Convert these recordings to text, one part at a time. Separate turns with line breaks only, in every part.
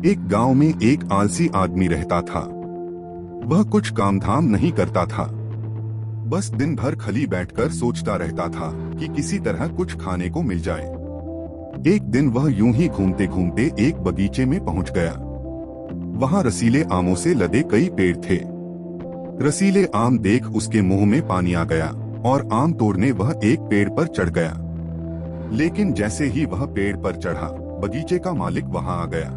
एक गांव में एक आलसी आदमी रहता था। वह कुछ काम धाम नहीं करता था, बस दिन भर खली बैठकर सोचता रहता था कि किसी तरह कुछ खाने को मिल जाए। एक दिन वह यूं ही घूमते घूमते एक बगीचे में पहुंच गया। वहां रसीले आमों से लदे कई पेड़ थे। रसीले आम देख उसके मुंह में पानी आ गया और आम तोड़ने वह एक पेड़ पर चढ़ गया। लेकिन जैसे ही वह पेड़ पर चढ़ा, बगीचे का मालिक वहां आ गया।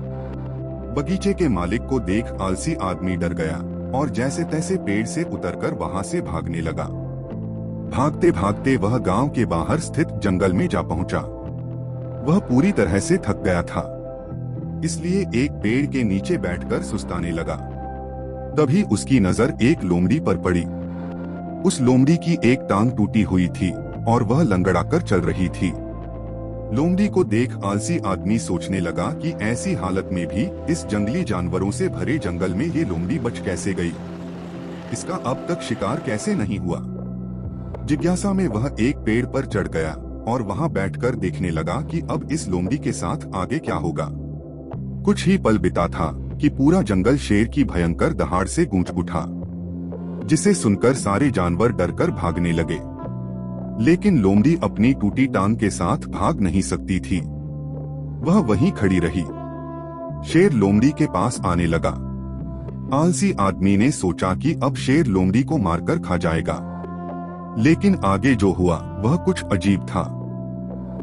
बगीचे के मालिक को देख आलसी आदमी डर गया और जैसे तैसे पेड़ से उतरकर वहां से भागने लगा। भागते भागते वह गांव के बाहर स्थित जंगल में जा पहुंचा। वह पूरी तरह से थक गया था, इसलिए एक पेड़ के नीचे बैठकर सुस्ताने लगा। तभी उसकी नजर एक लोमड़ी पर पड़ी। उस लोमड़ी की एक टांग टूटी हुई थी और वह लंगड़ाकर चल रही थी। लोमड़ी को देख आलसी आदमी सोचने लगा कि ऐसी हालत में भी इस जंगली जानवरों से भरे जंगल में ये लोमड़ी बच कैसे गई, इसका अब तक शिकार कैसे नहीं हुआ। जिज्ञासा में वह एक पेड़ पर चढ़ गया और वहां बैठकर देखने लगा कि अब इस लोमड़ी के साथ आगे क्या होगा। कुछ ही पल बिता था कि पूरा जंगल शेर की भयंकर दहाड़ से गूंज उठा, जिसे सुनकर सारे जानवर डरकर भागने लगे। लेकिन लोमड़ी अपनी टूटी टांग के साथ भाग नहीं सकती थी। वह वहीं खड़ी रही। शेर लोमड़ी के पास आने लगा। आलसी आदमी ने सोचा कि अब शेर लोमड़ी को मारकर खा जाएगा, लेकिन आगे जो हुआ वह कुछ अजीब था।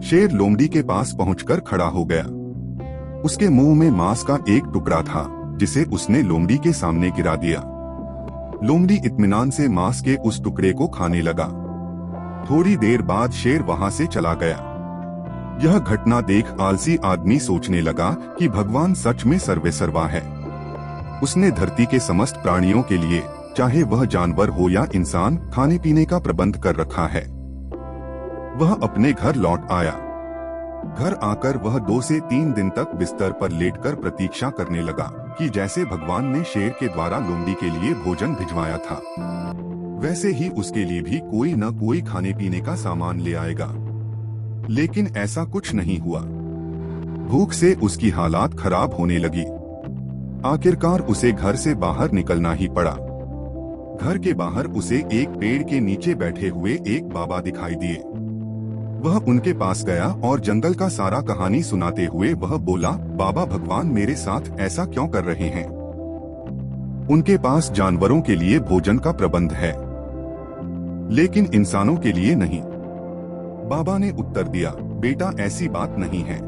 शेर लोमड़ी के पास पहुंचकर खड़ा हो गया। उसके मुंह में मांस का एक टुकड़ा था, जिसे उसने लोमड़ी के सामने गिरा दिया। लोमड़ी इत्मीनान से मांस के उस टुकड़े को खाने लगा। थोड़ी देर बाद शेर वहां से चला गया। यह घटना देख आलसी आदमी सोचने लगा कि भगवान सच में सर्वेसर्वा है। उसने धरती के समस्त प्राणियों के लिए, चाहे वह जानवर हो या इंसान, खाने पीने का प्रबंध कर रखा है। वह अपने घर लौट आया। घर आकर वह 2 से 3 दिन तक बिस्तर पर लेटकर प्रतीक्षा करने लगा कि जैसे भगवान ने शेर के द्वारा लोमड़ी के लिए भोजन भिजवाया था, वैसे ही उसके लिए भी कोई न कोई खाने पीने का सामान ले आएगा। लेकिन ऐसा कुछ नहीं हुआ। भूख से उसकी हालात खराब होने लगी। आखिरकार उसे घर से बाहर निकलना ही पड़ा। घर के बाहर उसे एक पेड़ के नीचे बैठे हुए एक बाबा दिखाई दिए। वह उनके पास गया और जंगल का सारा कहानी सुनाते हुए वह बोला, बाबा, भगवान मेरे साथ ऐसा क्यों कर रहे हैं? उनके पास जानवरों के लिए भोजन का प्रबंध है, लेकिन इंसानों के लिए नहीं। बाबा ने उत्तर दिया, बेटा, ऐसी बात नहीं है।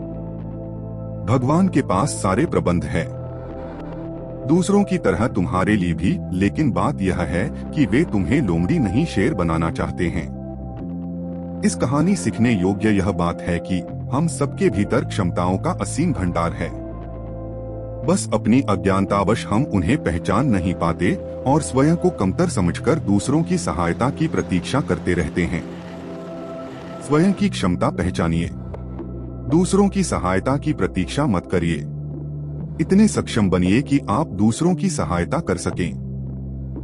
भगवान के पास सारे प्रबंध है, दूसरों की तरह तुम्हारे लिए भी, लेकिन बात यह है कि वे तुम्हें लोमड़ी नहीं शेर बनाना चाहते हैं। इस कहानी सीखने योग्य यह बात है कि हम सबके भीतर क्षमताओं का असीम भंडार है। बस अपनी अज्ञानतावश हम उन्हें पहचान नहीं पाते और स्वयं को कमतर समझकर दूसरों की सहायता की प्रतीक्षा करते रहते हैं। स्वयं की क्षमता पहचानिए, दूसरों की सहायता की प्रतीक्षा मत करिए। इतने सक्षम बनिए कि आप दूसरों की सहायता कर सकें।